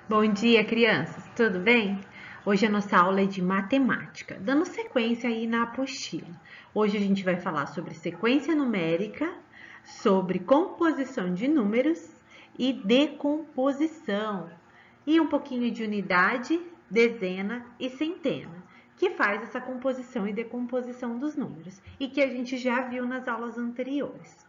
Bom dia, crianças. Tudo bem? Hoje a nossa aula é de matemática, dando sequência aí na apostila. Hoje a gente vai falar sobre sequência numérica, sobre composição de números e decomposição, e um pouquinho de unidade, dezena e centena, que faz essa composição e decomposição dos números e que a gente já viu nas aulas anteriores.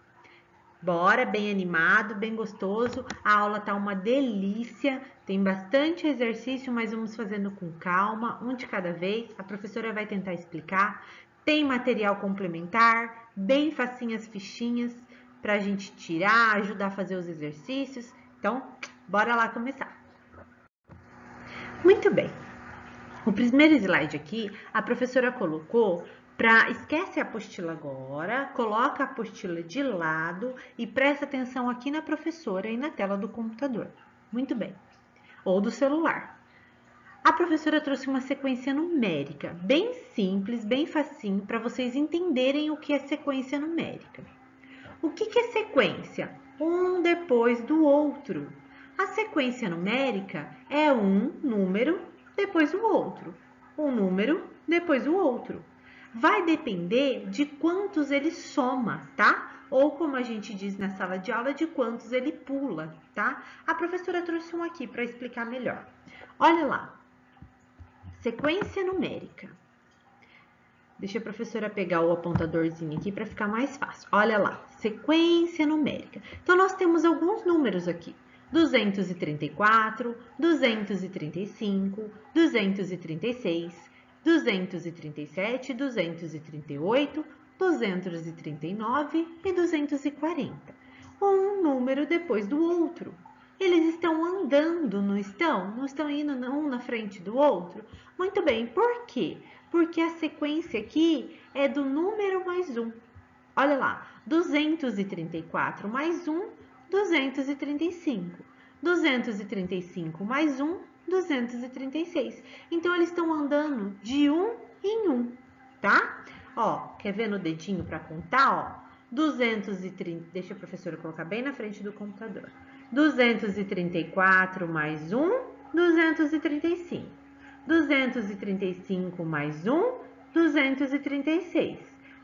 Bora, bem animado, bem gostoso. A aula tá uma delícia. Tem bastante exercício, mas vamos fazendo com calma, um de cada vez. A professora vai tentar explicar. Tem material complementar, bem facinho as fichinhas para a gente tirar, ajudar a fazer os exercícios. Então, bora lá começar. Muito bem. O primeiro slide aqui, a professora colocou esquece a apostila agora, coloca a apostila de lado e presta atenção aqui na professora e na tela do computador. Muito bem. Ou do celular. A professora trouxe uma sequência numérica, bem simples, bem facinho, para vocês entenderem o que é sequência numérica. O que é sequência? Um depois do outro. A sequência numérica é um número depois o outro. Um número depois o outro. Vai depender de quantos ele soma, tá? Ou como a gente diz na sala de aula, de quantos ele pula, tá? A professora trouxe um aqui para explicar melhor. Olha lá. Sequência numérica. Deixa a professora pegar o apontadorzinho aqui para ficar mais fácil. Olha lá, sequência numérica. Então, nós temos alguns números aqui. 234, 235, 236, 237, 238, 239 e 240. Um número depois do outro. Eles estão andando, não estão? Não estão indo um na frente do outro? Muito bem, por quê? Porque a sequência aqui é do número mais um. Olha lá, 234 mais 1, 235. 235 mais 1, 236. Então, eles estão andando de um em um, tá? Ó, quer ver no dedinho para contar? Ó, 230, deixa a professora colocar bem na frente do computador. 234 mais 1, 235. 235 mais 1, 236.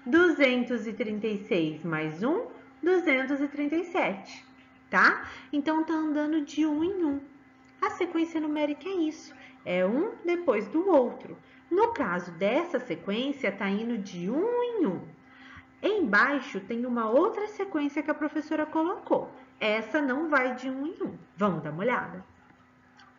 236 mais 1, 237, tá? Então, tá andando de um em um. A sequência numérica é isso, é um depois do outro. No caso dessa sequência, tá indo de um em um. Embaixo tem uma outra sequência que a professora colocou. Essa não vai de um em um. Vamos dar uma olhada?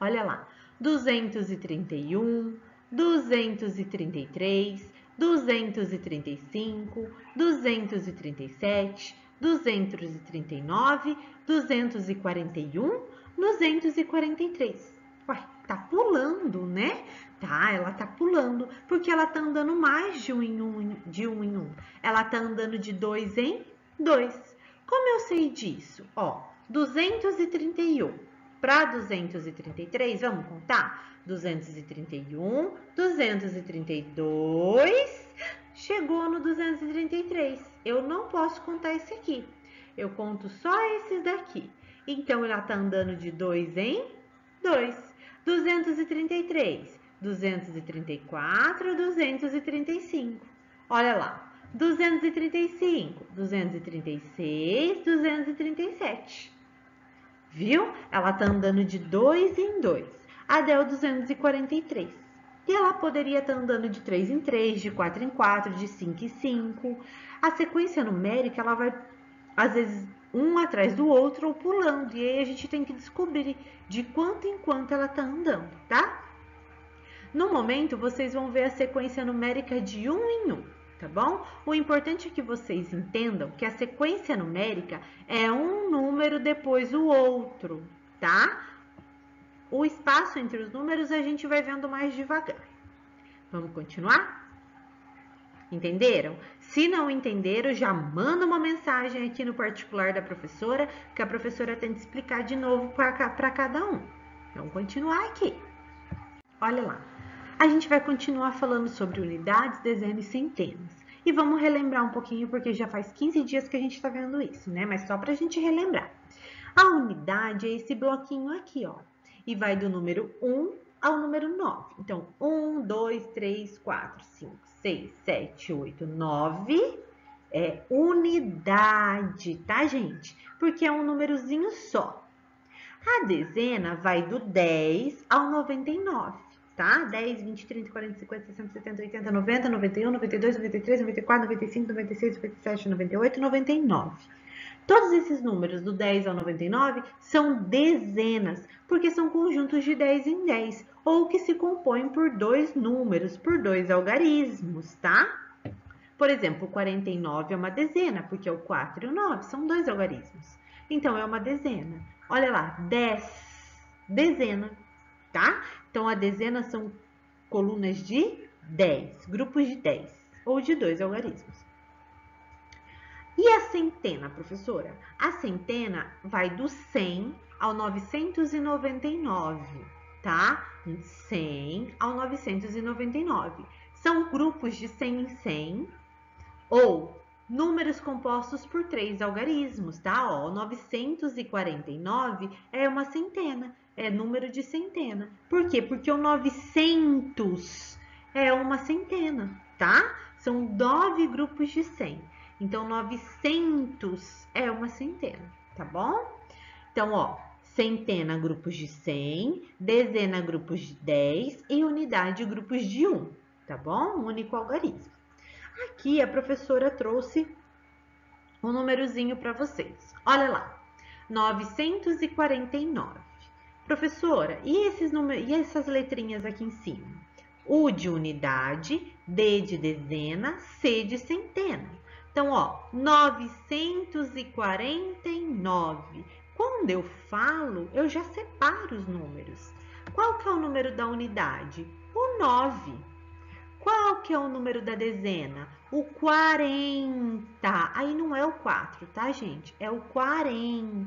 Olha lá. 231, 233, 235, 237, 239, 241, 243. Ué, tá pulando, né? Tá, ela tá pulando, porque ela tá andando mais de um em um. Ela tá andando de dois em dois. Como eu sei disso? Ó, 231 para 233, vamos contar? 231, 232, chegou no 233. Eu não posso contar esse aqui. Eu conto só esses daqui. Então, ela está andando de 2 em 2. 233, 234, 235. Olha lá. 235, 236, 237. Viu? Ela tá andando de 2 em 2 até o 243. E ela poderia estar andando de 3 em 3, de 4 em 4, de 5 em 5. A sequência numérica, ela vai, às vezes, um atrás do outro ou pulando. E aí a gente tem que descobrir de quanto em quanto ela tá andando, tá? No momento, vocês vão ver a sequência numérica de um em um. Tá bom? O importante é que vocês entendam que a sequência numérica é um número depois o outro, tá? O espaço entre os números a gente vai vendo mais devagar. Vamos continuar? Entenderam? Se não entenderam, já manda uma mensagem aqui no particular da professora, que a professora tenta explicar de novo para cada um. Vamos continuar aqui. Olha lá. A gente vai continuar falando sobre unidades, dezenas e centenas. E vamos relembrar um pouquinho, porque já faz 15 dias que a gente está vendo isso, né? Mas só para a gente relembrar. A unidade é esse bloquinho aqui, ó. e vai do número 1 ao número 9. Então, 1, 2, 3, 4, 5, 6, 7, 8, 9 é unidade, tá, gente? Porque é um númerozinho só. A dezena vai do 10 ao 99, tá? 10, 20, 30, 40, 50, 60, 70, 80, 90, 91, 92, 93, 94, 95, 96, 97, 98, 99. Todos esses números do 10 ao 99 são dezenas, porque são conjuntos de 10 em 10, ou que se compõem por dois números, por dois algarismos, tá? Por exemplo, o 49 é uma dezena, porque o 4 e o 9 são dois algarismos. Então, é uma dezena. Olha lá, 10, dezena, tá? Então, a dezena são colunas de 10, grupos de 10, ou de dois algarismos. E a centena, professora? A centena vai do 100 ao 999, tá? 100 ao 999. São grupos de 100 em 100 ou números compostos por três algarismos, tá? Ó, 949 é uma centena, é número de centena. Por quê? Porque o 900 é uma centena, tá? São 9 grupos de 100. Então, 900 é uma centena, tá bom? Então, ó, centena, grupos de 100, dezena, grupos de 10 e unidade, grupos de 1, tá bom? Um único algarismo. Aqui a professora trouxe um númerozinho para vocês. Olha lá, 949. Professora, e essas letrinhas aqui em cima? U de unidade, D de dezena, C de centena. Então, ó, 949. Quando eu falo, eu já separo os números. Qual que é o número da unidade? O 9. Qual que é o número da dezena? O 40. Aí não é o 4, tá, gente? É o 40.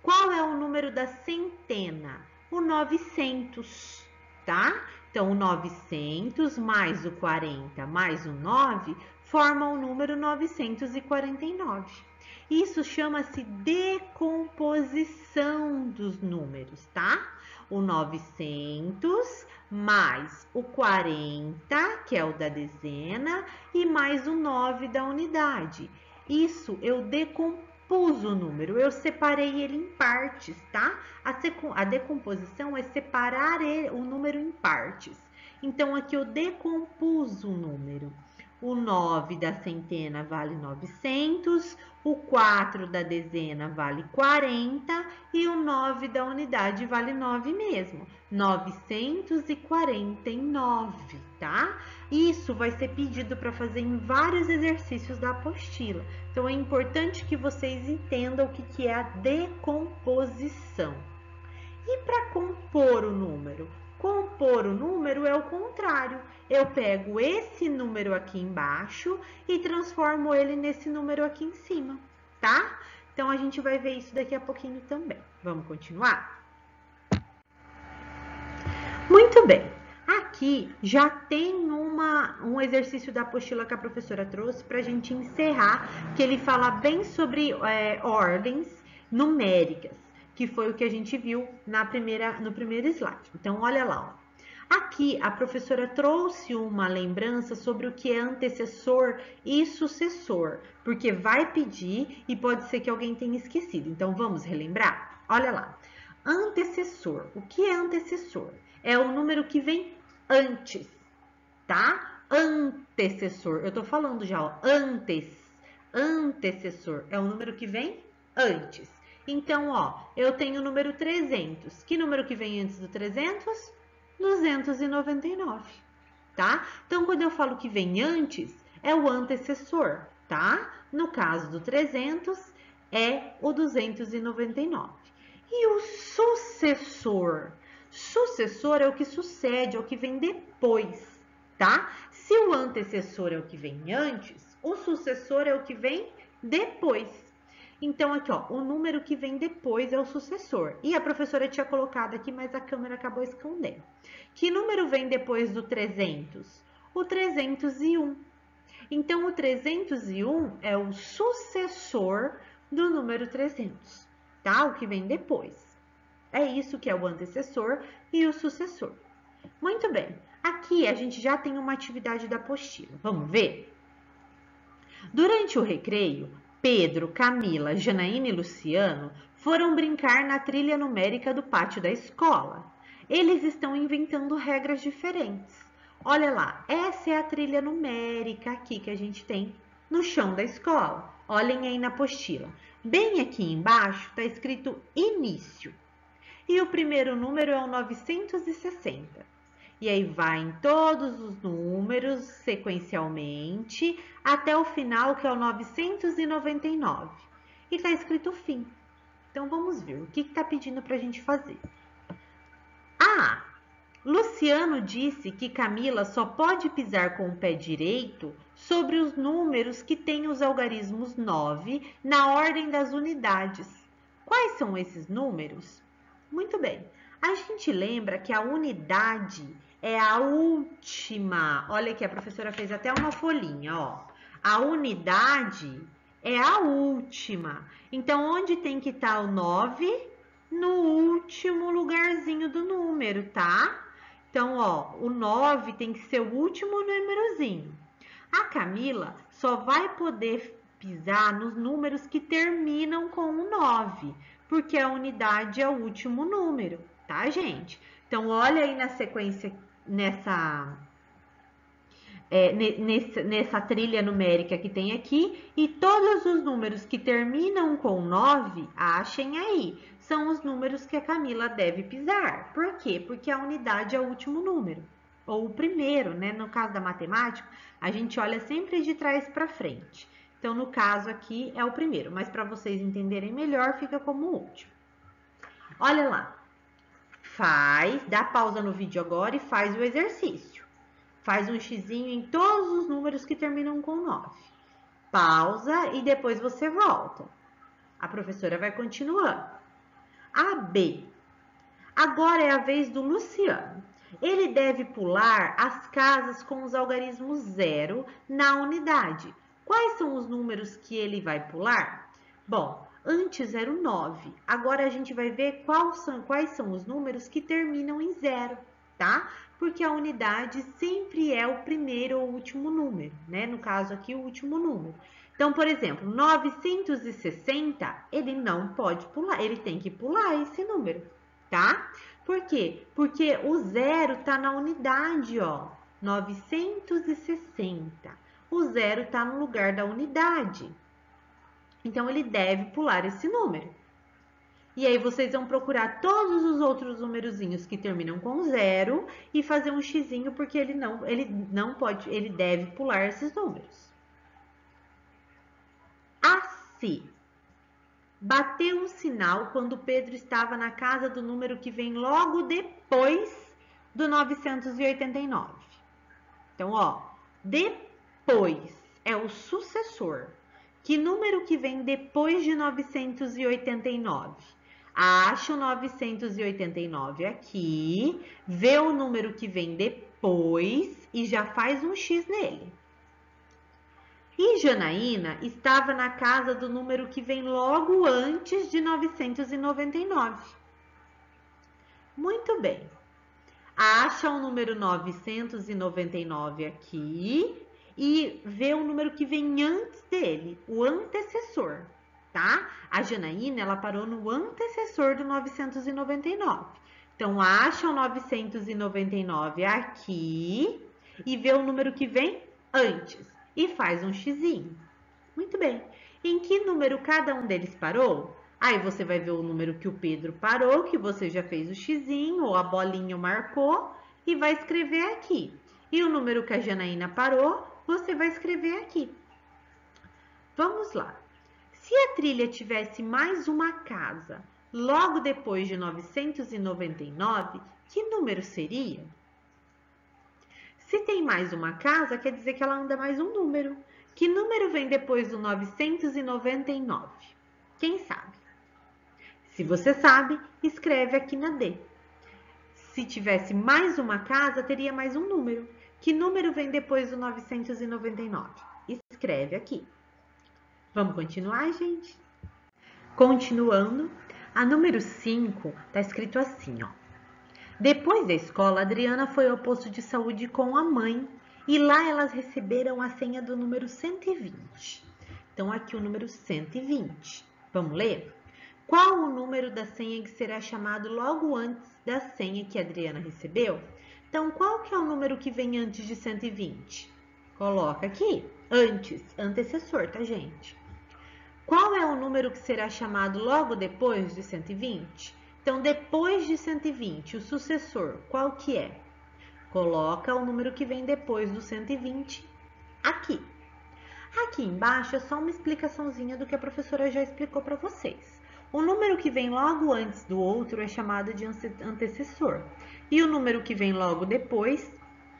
Qual é o número da centena? O 900, tá? Então, o 900 mais o 40 mais o 9 formam o número 949. Isso chama-se decomposição dos números, tá? O 900 mais o 40, que é o da dezena, e mais o 9 da unidade. Isso eu decompus o número, eu separei ele em partes, tá? A decomposição é separar o número em partes. Então, aqui eu decompus o número. O 9 da centena vale 900, o 4 da dezena vale 40 e o 9 da unidade vale 9 mesmo, 949, tá? Isso vai ser pedido para fazer em vários exercícios da apostila. Então, é importante que vocês entendam o que é a decomposição. E para compor o número? Compor o número é o contrário. Eu pego esse número aqui embaixo e transformo ele nesse número aqui em cima, tá? Então, a gente vai ver isso daqui a pouquinho também. Vamos continuar? Muito bem. Aqui já tem um exercício da apostila que a professora trouxe para a gente encerrar, que ele fala bem sobre ordens numéricas, que foi o que a gente viu no primeiro slide. Então, olha lá, ó. Aqui a professora trouxe uma lembrança sobre o que é antecessor e sucessor, porque vai pedir e pode ser que alguém tenha esquecido. Então, vamos relembrar? Olha lá. Antecessor. O que é antecessor? É o número que vem antes, tá? Antecessor. Eu tô falando já, ó, antes. Antecessor é o número que vem antes. Então, ó, eu tenho o número 300. Que número que vem antes do 300? 299, tá? Então, quando eu falo que vem antes, é o antecessor, tá? No caso do 300, é o 299. E o sucessor? Sucessor é o que sucede, é o que vem depois, tá? Se o antecessor é o que vem antes, o sucessor é o que vem depois. Então, aqui, ó, o número que vem depois é o sucessor. E a professora tinha colocado aqui, mas a câmera acabou escondendo. Que número vem depois do 300? O 301. Então, o 301 é o sucessor do número 300, tá? O que vem depois. É isso que é o antecessor e o sucessor. Muito bem, aqui a gente já tem uma atividade da apostila. Vamos ver? Durante o recreio, Pedro, Camila, Janaína e Luciano foram brincar na trilha numérica do pátio da escola. Eles estão inventando regras diferentes. Olha lá, essa é a trilha numérica aqui que a gente tem no chão da escola. Olhem aí na apostila. Bem aqui embaixo está escrito início. E o primeiro número é o 960. E aí vai em todos os números sequencialmente até o final, que é o 999. E está escrito fim. Então vamos ver o que está pedindo para a gente fazer. Ah, Luciano disse que Camila só pode pisar com o pé direito sobre os números que têm os algarismos 9 na ordem das unidades. Quais são esses números? Muito bem. A gente lembra que a unidade é a última. Olha aqui, a professora fez até uma folhinha, ó. A unidade é a última. Então, onde tem que estar o 9? No último lugarzinho do número, tá? Então, ó, o 9 tem que ser o último númerozinho. A Camila só vai poder pisar nos números que terminam com o 9, porque a unidade é o último número, tá, gente? Então, olha aí na sequência, nessa trilha numérica que tem aqui, e todos os números que terminam com 9, achem aí, são os números que a Camila deve pisar. Por quê? Porque a unidade é o último número, ou o primeiro, né? No caso da matemática, a gente olha sempre de trás para frente. Então, no caso aqui, é o primeiro, mas para vocês entenderem melhor, fica como o último. Olha lá. Dá pausa no vídeo agora e faz o exercício. Faz um xizinho em todos os números que terminam com 9. Pausa e depois você volta. A professora vai continuando. A B. Agora é a vez do Luciano. Ele deve pular as casas com os algarismos 0 na unidade. Quais são os números que ele vai pular? Bom, antes era o 9. Agora a gente vai ver quais são os números que terminam em 0, tá? Porque a unidade sempre é o primeiro ou último número, né? No caso aqui, o último número. Então, por exemplo, 960, ele não pode pular, ele tem que pular esse número, tá? Por quê? Porque o 0 tá na unidade, ó, 960. O 0 tá no lugar da unidade. Então, ele deve pular esse número. E aí, vocês vão procurar todos os outros numerozinhos que terminam com 0 e fazer um xizinho, porque ele não pode, ele deve pular esses números. C. Bateu um sinal quando Pedro estava na casa do número que vem logo depois do 989. Então, ó, depois é o sucessor. Que número que vem depois de 989? Acha o 989 aqui, vê o número que vem depois e já faz um X nele. E Janaína estava na casa do número que vem logo antes de 999. Muito bem. Acha o número 999 aqui e vê o número que vem antes dele, o antecessor, tá? A Janaína, ela parou no antecessor do 999. Então, acha o 999 aqui e vê o número que vem antes e faz um xizinho. Muito bem. Em que número cada um deles parou? Aí você vai ver o número que o Pedro parou, que você já fez o xizinho ou a bolinha marcou e vai escrever aqui. E o número que a Janaína parou, você vai escrever aqui. Vamos lá. Se a trilha tivesse mais uma casa logo depois de 999, que número seria? Se tem mais uma casa, quer dizer que ela anda mais um número. Que número vem depois do 999? Quem sabe? Se você sabe, escreve aqui na D. Se tivesse mais uma casa, teria mais um número. Que número vem depois do 999? Escreve aqui. Vamos continuar, gente? Continuando, A número 5 tá escrito assim, ó. Depois da escola, Adriana foi ao posto de saúde com a mãe e lá elas receberam a senha do número 120. Então, aqui o número 120. Vamos ler? Qual o número da senha que será chamado logo antes da senha que a Adriana recebeu? Então, qual que é o número que vem antes de 120? Coloca aqui, antes, antecessor, tá, gente? Qual é o número que será chamado logo depois de 120? Então, depois de 120, o sucessor, qual que é? Coloca o número que vem depois do 120 aqui. Aqui embaixo é só uma explicaçãozinha do que a professora já explicou para vocês. O número que vem logo antes do outro é chamado de antecessor. E o número que vem logo depois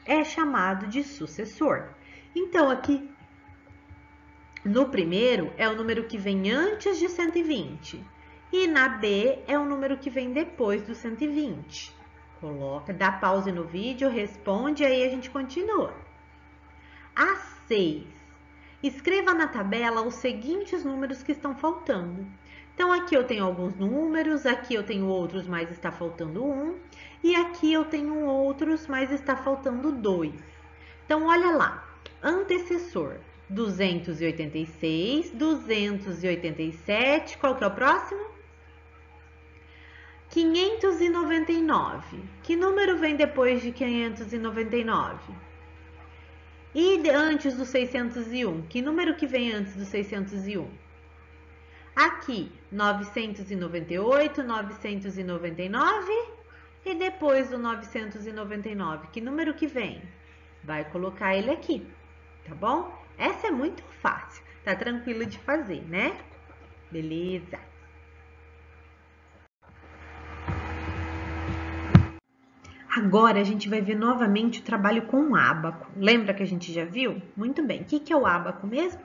é chamado de sucessor. Então, aqui no primeiro é o número que vem antes de 120. E na B é o número que vem depois do 120. Coloca, dá pause no vídeo, responde, aí a gente continua. A 6. Escreva na tabela os seguintes números que estão faltando. Então, aqui eu tenho alguns números, aqui eu tenho outros, mas está faltando 1. E aqui eu tenho outros, mas está faltando 2. Então, olha lá. Antecessor, 286, 287. Qual que é o próximo? 599. Que número vem depois de 599? E antes do 601? Que número que vem antes do 601? Aqui, 998, 999. E depois do 999, que número que vem? Vai colocar ele aqui, tá bom? Essa é muito fácil, tá tranquilo de fazer, né? Beleza. Agora a gente vai ver novamente o trabalho com o ábaco. Lembra que a gente já viu? Muito bem. O que é o ábaco mesmo?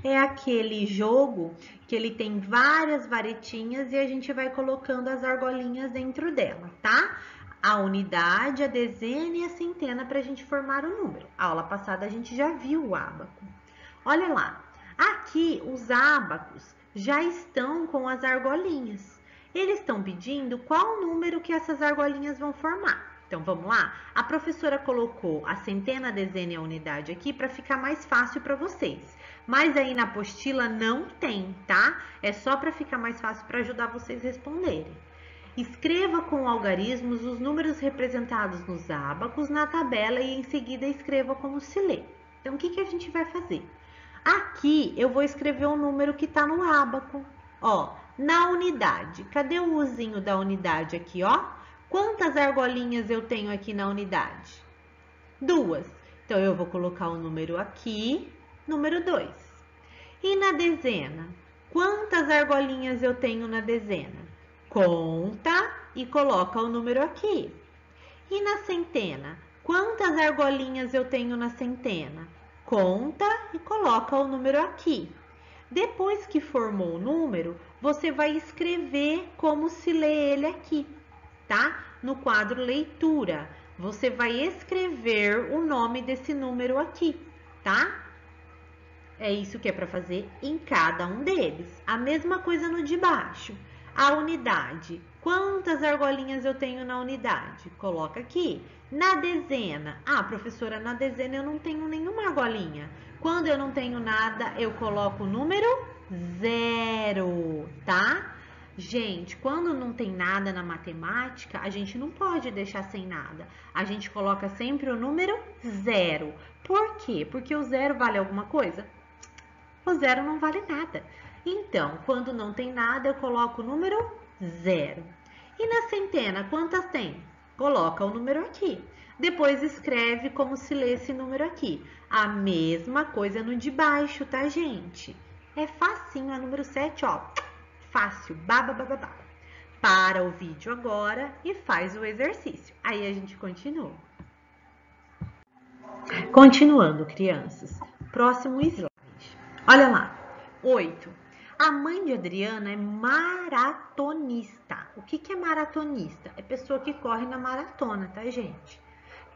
É aquele jogo que ele tem várias varetinhas e a gente vai colocando as argolinhas dentro dela, tá? A unidade, a dezena e a centena para a gente formar o número. A aula passada a gente já viu o ábaco. Olha lá. Aqui os ábacos já estão com as argolinhas. Eles estão pedindo qual número que essas argolinhas vão formar. Então, vamos lá? A professora colocou a centena, a dezena e a unidade aqui para ficar mais fácil para vocês. Mas aí na apostila não tem, tá? É só para ficar mais fácil para ajudar vocês a responderem. Escreva com algarismos os números representados nos ábacos na tabela e em seguida escreva como se lê. Então, o que a gente vai fazer? Aqui eu vou escrever o número que está no ábaco. Ó, na unidade. Cadê o uzinho da unidade aqui, ó? Quantas argolinhas eu tenho aqui na unidade? 2. Então, eu vou colocar o número aqui, número 2. E na dezena? Quantas argolinhas eu tenho na dezena? Conta e coloca o número aqui. E na centena? Quantas argolinhas eu tenho na centena? Conta e coloca o número aqui. Depois que formou o número, você vai escrever como se lê ele aqui, tá? No quadro leitura, você vai escrever o nome desse número aqui, tá? É isso que é para fazer em cada um deles. A mesma coisa no de baixo. A unidade. Quantas argolinhas eu tenho na unidade? Coloca aqui. Na dezena. Ah, professora, na dezena eu não tenho nenhuma argolinha. Quando eu não tenho nada, eu coloco o número 0, tá? Gente, quando não tem nada na matemática, a gente não pode deixar sem nada. A gente coloca sempre o número 0. Por quê? Porque o 0 vale alguma coisa? O 0 não vale nada. Então, quando não tem nada, eu coloco o número 0. E na centena, quantas tem? Coloca o número aqui. Depois escreve como se lê esse número aqui. A mesma coisa no de baixo, tá, gente? É facinho, a número 7, ó. Fácil, babá. Para o vídeo agora e faz o exercício. Aí a gente continua. Continuando, crianças. Próximo slide. Olha lá. 8. A mãe de Adriana é maratonista. O que é maratonista? É pessoa que corre na maratona, tá, gente?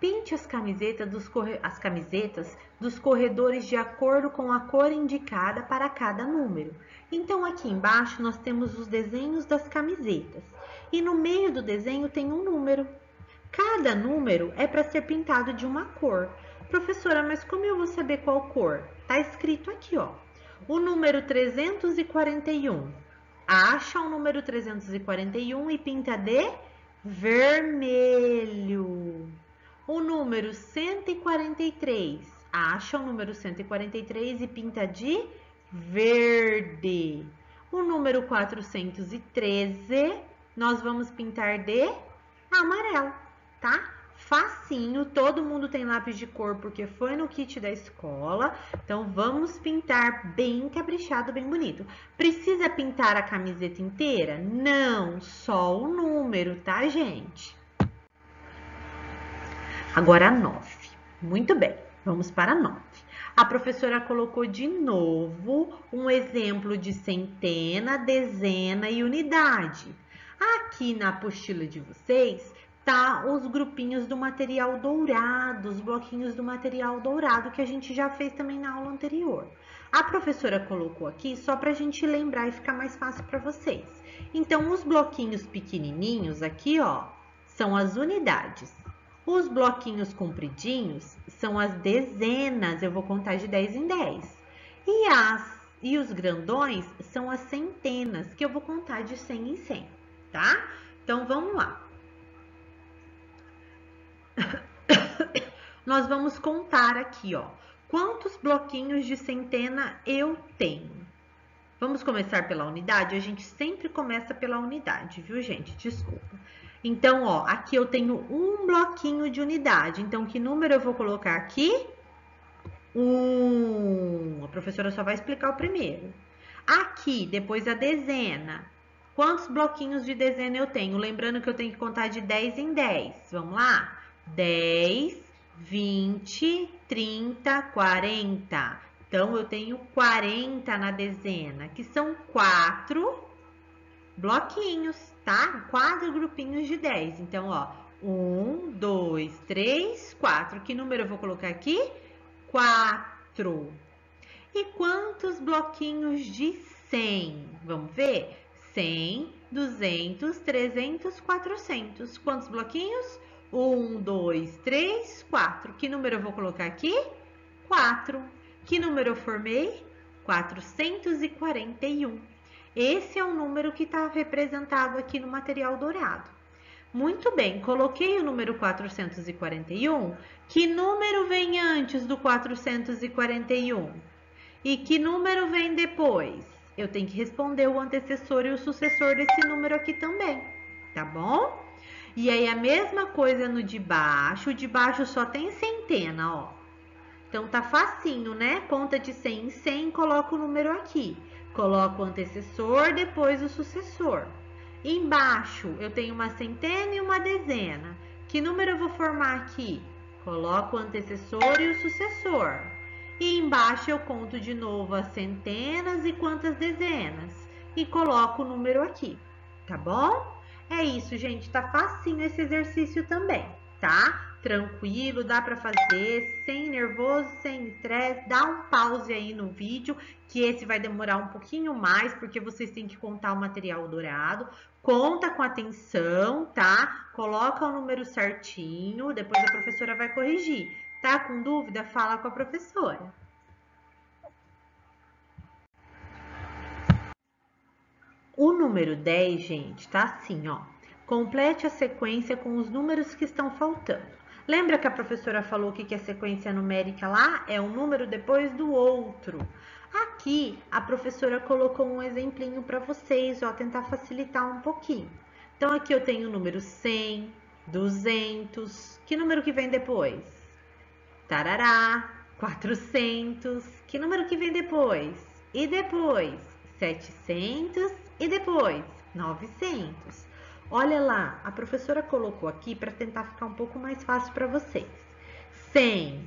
Pinte as camisetas dos corredores de acordo com a cor indicada para cada número. Então, aqui embaixo nós temos os desenhos das camisetas. E no meio do desenho tem um número. Cada número é para ser pintado de uma cor. Professora, mas como eu vou saber qual cor? Tá escrito aqui, ó. O número 341. Acha o número 341 e pinta de vermelho. O número 143. Acha o número 143 e pinta de verde. O número 413, nós vamos pintar de amarelo, tá? Facinho, todo mundo tem lápis de cor porque foi no kit da escola. Então, vamos pintar bem caprichado, bem bonito. Precisa pintar a camiseta inteira? Não, só o número, tá, gente? Agora, 9. Muito bem, vamos para 9. A professora colocou de novo um exemplo de centena, dezena e unidade. Aqui na apostila de vocês, tá os grupinhos do material dourado, os bloquinhos do material dourado que a gente já fez também na aula anterior. A professora colocou aqui só para a gente lembrar e ficar mais fácil para vocês. Então, os bloquinhos pequenininhos aqui, ó, são as unidades. Os bloquinhos compridinhos são as dezenas, eu vou contar de 10 em 10. E os grandões são as centenas, que eu vou contar de 100 em 100, tá? Então, vamos lá. Nós vamos contar aqui, ó, quantos bloquinhos de centena eu tenho. Vamos começar pela unidade? A gente sempre começa pela unidade, viu, gente? Desculpa. Então, ó, aqui eu tenho um bloquinho de unidade. Então, que número eu vou colocar aqui? 1. A professora só vai explicar o primeiro. Aqui, depois a dezena. Quantos bloquinhos de dezena eu tenho? Lembrando que eu tenho que contar de 10 em 10. Vamos lá? 10, 20, 30, 40. Então, eu tenho 40 na dezena, que são 4 bloquinhos, tá? 4 grupinhos de 10. Então, ó, 1, 2, 3, 4. Que número eu vou colocar aqui? 4. E quantos bloquinhos de 100? Vamos ver? 100, 200, 300, 400. Quantos bloquinhos? 1, 2, 3, 4. Que número eu vou colocar aqui? 4. Que número eu formei? 441. Esse é o número que está representado aqui no material dourado. Muito bem, coloquei o número 441. Que número vem antes do 441? E que número vem depois? Eu tenho que responder o antecessor e o sucessor desse número aqui também, tá bom? E aí, a mesma coisa no de baixo. O de baixo só tem centena, ó. Então, tá facinho, né? Conta de 100 em 100, coloca o número aqui. Coloco o antecessor, depois o sucessor. Embaixo, eu tenho uma centena e uma dezena. Que número eu vou formar aqui? Coloco o antecessor e o sucessor. E embaixo, eu conto de novo as centenas e quantas dezenas. E coloco o número aqui, tá bom? É isso, gente. Tá facinho esse exercício também, tá? Tranquilo, dá pra fazer, sem nervoso, sem estresse. Dá um pause aí no vídeo, que esse vai demorar um pouquinho mais, porque vocês têm que contar o material dourado. Conta com atenção, tá? Coloca o número certinho, depois a professora vai corrigir. Tá com dúvida? Fala com a professora. O número 10, gente, tá assim, ó. Complete a sequência com os números que estão faltando. Lembra que a professora falou que a sequência numérica lá é um número depois do outro? Aqui, a professora colocou um exemplinho para vocês, ó, tentar facilitar um pouquinho. Então, aqui eu tenho o número 100, 200. Que número que vem depois? Tarará, 400. Que número que vem depois? E depois? 700. E depois? 900. Olha lá, a professora colocou aqui para tentar ficar um pouco mais fácil para vocês. 100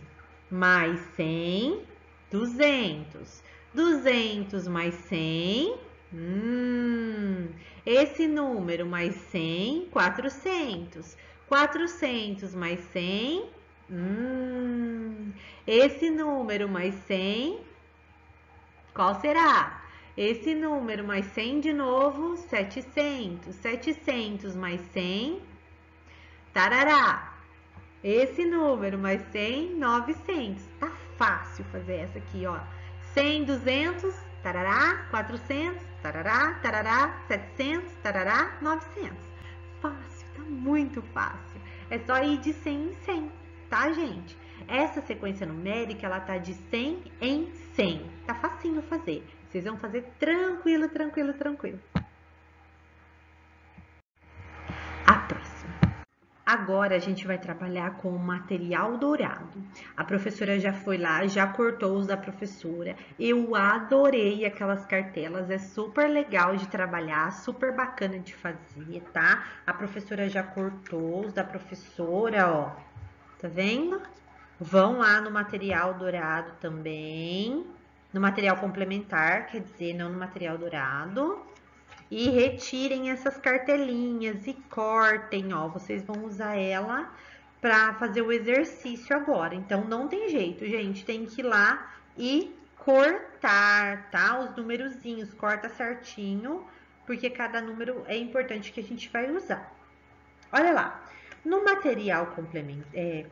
mais 100, 200. 200 mais 100, esse número mais 100, 400. 400 mais 100, Esse número mais 100, qual será? Esse número mais 100 de novo, 700. 700 mais 100, tarará. Esse número mais 100, 900. Tá fácil fazer essa aqui, ó. 100, 200, tarará, 400, tarará, tarará, 700, tarará, 900. Fácil, tá muito fácil. É só ir de 100 em 100, tá, gente? Essa sequência numérica, ela tá de 100 em 100. Tá facinho fazer. Vocês vão fazer tranquilo, tranquilo, tranquilo. A próxima. Agora a gente vai trabalhar com o material dourado. A professora já foi lá, já cortou os da professora. Eu adorei aquelas cartelas, é super legal de trabalhar, super bacana de fazer, tá? A professora já cortou os da professora, ó. Tá vendo? Vão lá no material dourado também. No material complementar, quer dizer, não no material dourado. E retirem essas cartelinhas e cortem, ó. Vocês vão usar ela para fazer o exercício agora. Então, não tem jeito, gente. Tem que ir lá e cortar, tá? Os numerozinhos, corta certinho, porque cada número é importante que a gente vai usar. Olha lá. No material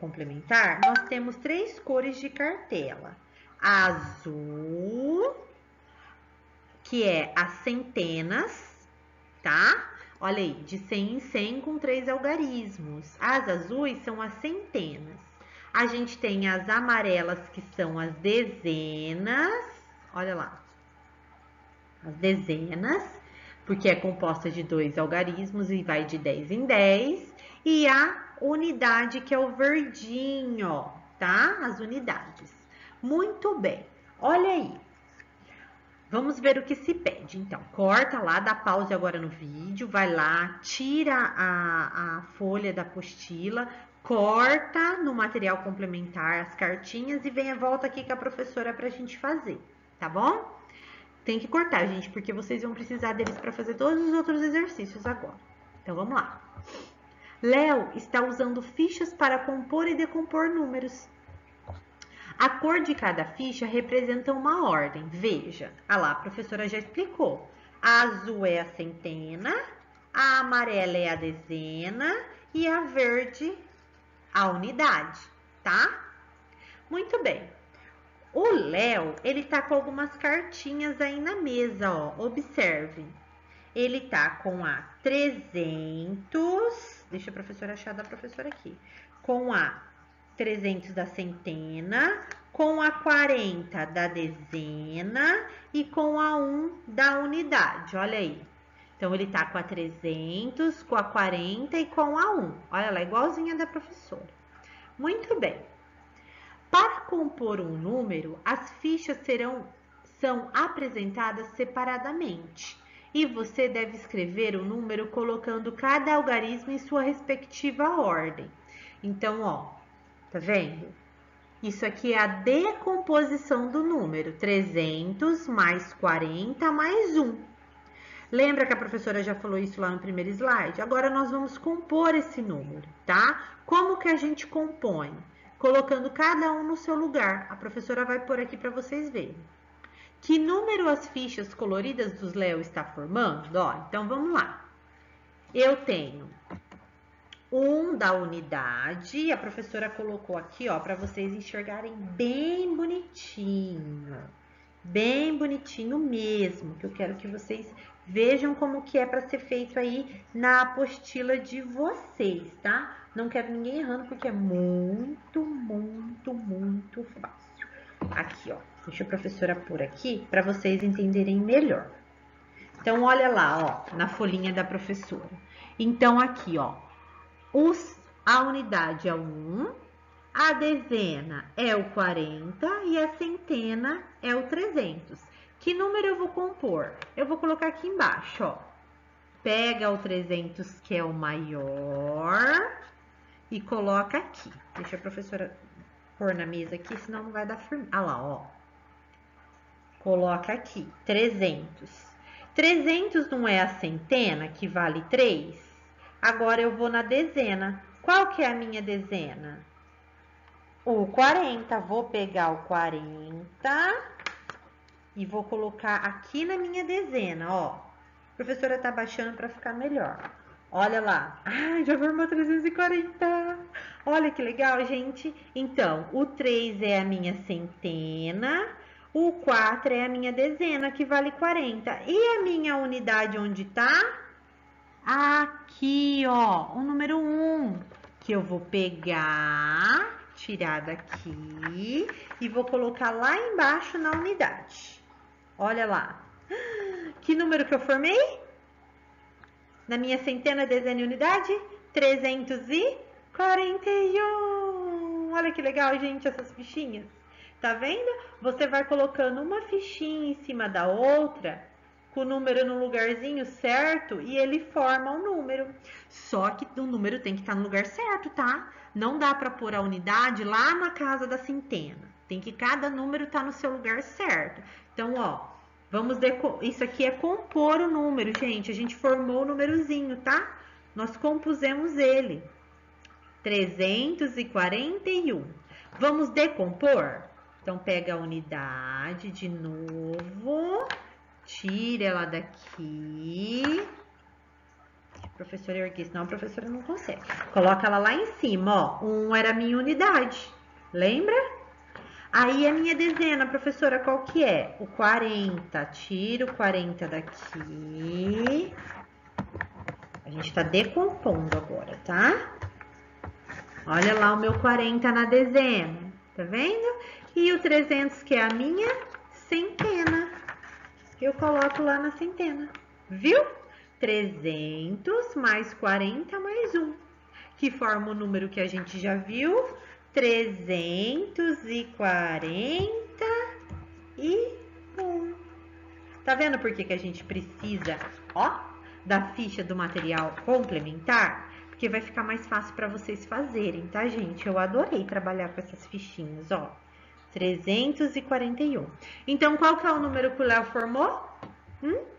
complementar, nós temos 3 cores de cartela. Azul, que é as centenas, tá? Olha aí, de 100 em 100 com 3 algarismos. As azuis são as centenas. A gente tem as amarelas, que são as dezenas. Olha lá. As dezenas, porque é composta de 2 algarismos e vai de 10 em 10. E a unidade, que é o verdinho, ó, tá? As unidades. Muito bem. Olha aí. Vamos ver o que se pede. Então, corta lá, dá pause agora no vídeo, vai lá, tira a folha da apostila, corta no material complementar as cartinhas e venha, volta aqui com a professora pra gente fazer, tá bom? Tem que cortar, gente, porque vocês vão precisar deles para fazer todos os outros exercícios agora. Então, vamos lá. Léo está usando fichas para compor e decompor números. A cor de cada ficha representa uma ordem. Veja, lá, a professora já explicou. A azul é a centena, a amarela é a dezena e a verde a unidade, tá? Muito bem. O Léo, ele tá com algumas cartinhas aí na mesa, ó. Observem. Ele tá com a 300, deixa a professora achar da professora aqui, com a 300 da centena, com a 40 da dezena e com a 1 da unidade, olha aí. Então, ele tá com a 300, com a 40 e com a 1. Olha lá, igualzinha da professora. Muito bem. Para compor um número, as fichas são apresentadas separadamente. E você deve escrever o número colocando cada algarismo em sua respectiva ordem. Então, ó, tá vendo? Isso aqui é a decomposição do número, 300 mais 40 mais 1. Lembra que a professora já falou isso lá no primeiro slide? Agora nós vamos compor esse número, tá? Como que a gente compõe? Colocando cada um no seu lugar. A professora vai pôr aqui para vocês verem. Que número as fichas coloridas dos Léo está formando? Ó, então vamos lá. Eu tenho 1 da unidade, a professora colocou aqui, ó, para vocês enxergarem bem bonitinho mesmo, que eu quero que vocês vejam como que é para ser feito aí na apostila de vocês, tá? Não quero ninguém errando, porque é muito fácil. Aqui, ó, deixa a professora pôr aqui para vocês entenderem melhor. Então, olha lá, ó, na folhinha da professora. Então, aqui, ó, a unidade é o 1, a dezena é o 40 e a centena é o 300. Que número eu vou compor? Eu vou colocar aqui embaixo, ó. Pega o 300, que é o maior, e coloca aqui. Deixa a professora pôr na mesa aqui, senão não vai dar firme. Ah lá, ó. Coloca aqui, 300. 300 não é a centena, que vale 3? Agora eu vou na dezena. Qual que é a minha dezena? o 40. Vou pegar o 40 e vou colocar aqui na minha dezena, ó. A professora tá baixando para ficar melhor. Olha lá. Ai, já formou 340. Olha que legal, gente. Então, o 3 é a minha centena, o 4 é a minha dezena, que vale 40. E a minha unidade onde tá? Aqui, ó, o número 1, que eu vou pegar, tirar daqui e vou colocar lá embaixo na unidade. Olha lá. Que número que eu formei? Na minha centena, dezena e unidade? 341. Olha que legal, gente, essas fichinhas. Tá vendo? Você vai colocando uma fichinha em cima da outra, com o número no lugarzinho certo, e ele forma o número. Só que o número tem que estar no lugar certo, tá? Não dá para pôr a unidade lá na casa da centena. Tem que cada número estar no seu lugar certo. Então, ó, isso aqui é compor o número, gente. A gente formou o númerozinho, tá? Nós compusemos ele. 341. Vamos decompor? Então, pega a unidade de novo. Tira ela daqui. A professora erguer, senão a professora não consegue. Coloca ela lá em cima, ó. 1 era a minha unidade. Lembra? Aí a minha dezena, professora, qual que é? O 40. Tira o 40 daqui. A gente tá decompondo agora, tá? Olha lá o meu 40 na dezena. Tá vendo? E o 300, que é a minha centena. Eu coloco lá na centena. Viu? 300 mais 40 mais 1. Que forma o número que a gente já viu. 341. Tá vendo por que a gente precisa, ó, da ficha do material complementar? Porque vai ficar mais fácil para vocês fazerem, tá, gente? Eu adorei trabalhar com essas fichinhas, ó. 341. Então, qual que é o número que o Léo formou?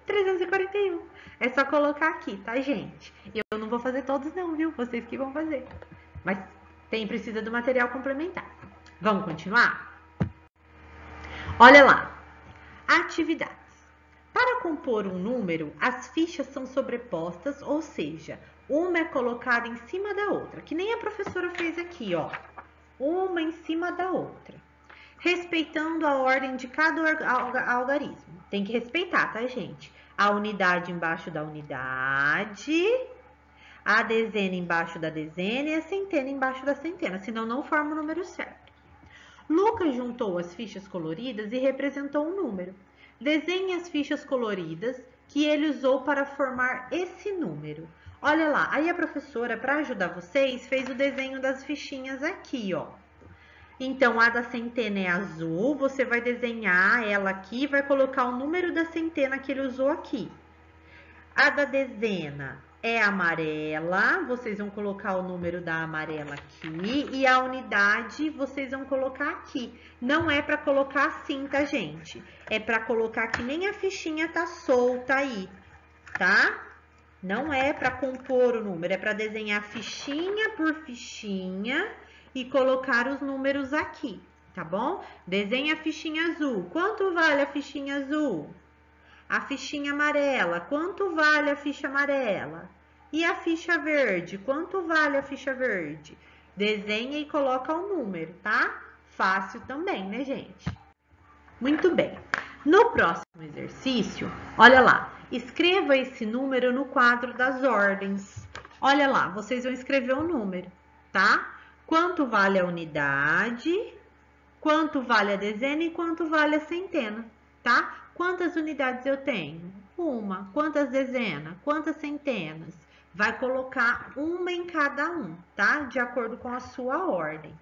341. É só colocar aqui, tá, gente? Eu não vou fazer todos não, viu? Vocês que vão fazer. Mas precisa do material complementar. Vamos continuar? Olha lá. Atividades. Para compor um número, as fichas são sobrepostas, ou seja, uma é colocada em cima da outra, que nem a professora fez aqui, ó. Uma em cima da outra. Respeitando a ordem de cada algarismo. Tem que respeitar, tá, gente? A unidade embaixo da unidade, a dezena embaixo da dezena e a centena embaixo da centena, senão não forma o número certo. Lucas juntou as fichas coloridas e representou um número. Desenhe as fichas coloridas que ele usou para formar esse número. Olha lá, aí a professora, para ajudar vocês, fez o desenho das fichinhas aqui, ó. Então, a da centena é azul, você vai desenhar ela aqui e vai colocar o número da centena que ele usou aqui. A da dezena é amarela, vocês vão colocar o número da amarela aqui. E a unidade vocês vão colocar aqui. Não é para colocar assim, tá, gente? É para colocar que nem a fichinha tá solta aí, tá? Não é para compor o número, é para desenhar fichinha por fichinha e colocar os números aqui, tá bom? Desenha a fichinha azul. Quanto vale a fichinha azul? A fichinha amarela. Quanto vale a ficha amarela? E a ficha verde? Quanto vale a ficha verde? Desenha e coloca o número, tá? Fácil também, né, gente? Muito bem. No próximo exercício, olha lá. Escreva esse número no quadro das ordens. Olha lá, vocês vão escrever o número, tá? Quanto vale a unidade, quanto vale a dezena e quanto vale a centena, tá? Quantas unidades eu tenho? Uma. Quantas dezenas? Quantas centenas? Vai colocar uma em cada um, tá? De acordo com a sua ordem.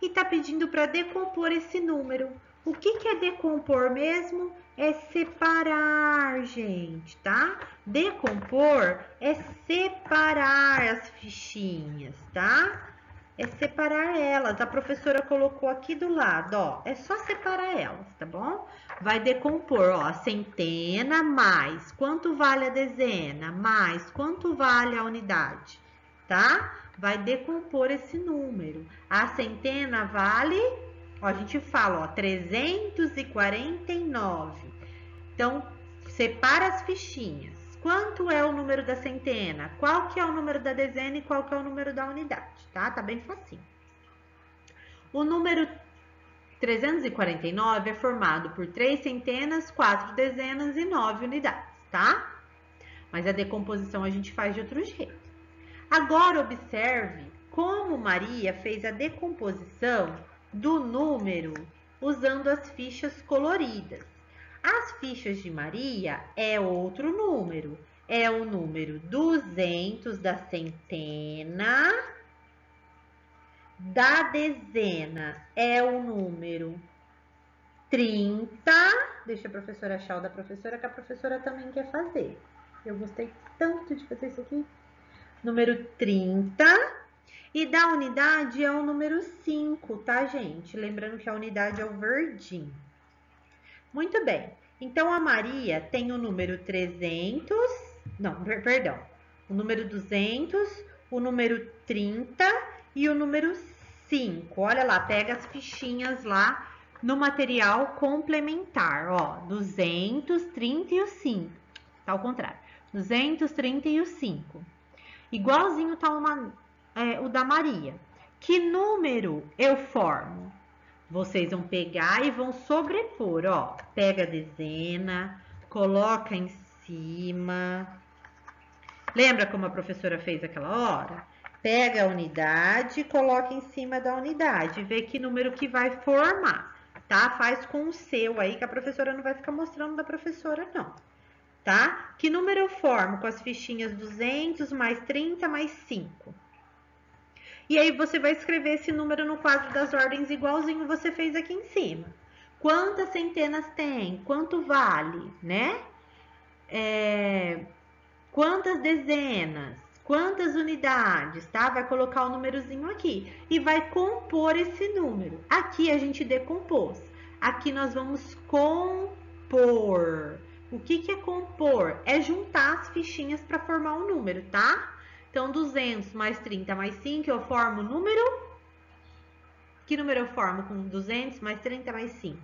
E tá pedindo para decompor esse número. O que é decompor mesmo? É separar, gente, tá? Decompor é separar as fichinhas, tá? É separar elas. A professora colocou aqui do lado, ó. É só separar elas, tá bom? Vai decompor, ó, a centena mais quanto vale a dezena, mais quanto vale a unidade, tá? vai decompor esse número. A centena vale, ó, a gente fala, ó, 349. Então, separa as fichinhas. Quanto é o número da centena? Qual que é o número da dezena e qual que é o número da unidade, tá? Tá bem facinho. O número 349 é formado por 3 centenas, 4 dezenas e 9 unidades, tá? Mas a decomposição a gente faz de outro jeito. Agora, observe como Maria fez a decomposição do número usando as fichas coloridas. As fichas de Maria é outro número. É o número 200 da centena. Da dezena é o número 30. Deixa a professora achar o da professora, que a professora também quer fazer. Eu gostei tanto de fazer isso aqui. Número 30. E da unidade é o número 5, tá, gente? Lembrando que a unidade é o verdinho. Muito bem. Então, a Maria tem o número 300. Não, perdão. O número 200, o número 30 e o número 5. Olha lá, pega as fichinhas lá no material complementar. Ó, 230 e o 5. Tá ao contrário. 230 e o 5. Igualzinho tá o da Maria. Que número eu formo? Vocês vão pegar e vão sobrepor, ó. Pega a dezena, coloca em cima. Lembra como a professora fez aquela hora? Pega a unidade, coloca em cima da unidade, vê que número que vai formar, tá? Faz com o seu aí, que a professora não vai ficar mostrando da professora, não. Tá? Que número eu formo com as fichinhas 200 mais 30 mais 5? E aí você vai escrever esse número no quadro das ordens igualzinho você fez aqui em cima. Quantas centenas tem? Quanto vale, né? Quantas dezenas? Quantas unidades, tá? Vai colocar o númerozinho aqui e vai compor esse número. Aqui a gente decompôs. Aqui nós vamos compor. O que é compor? É juntar as fichinhas para formar um número, tá? Então, 200 mais 30 mais 5, eu formo o número? Que número eu formo com 200 mais 30 mais 5?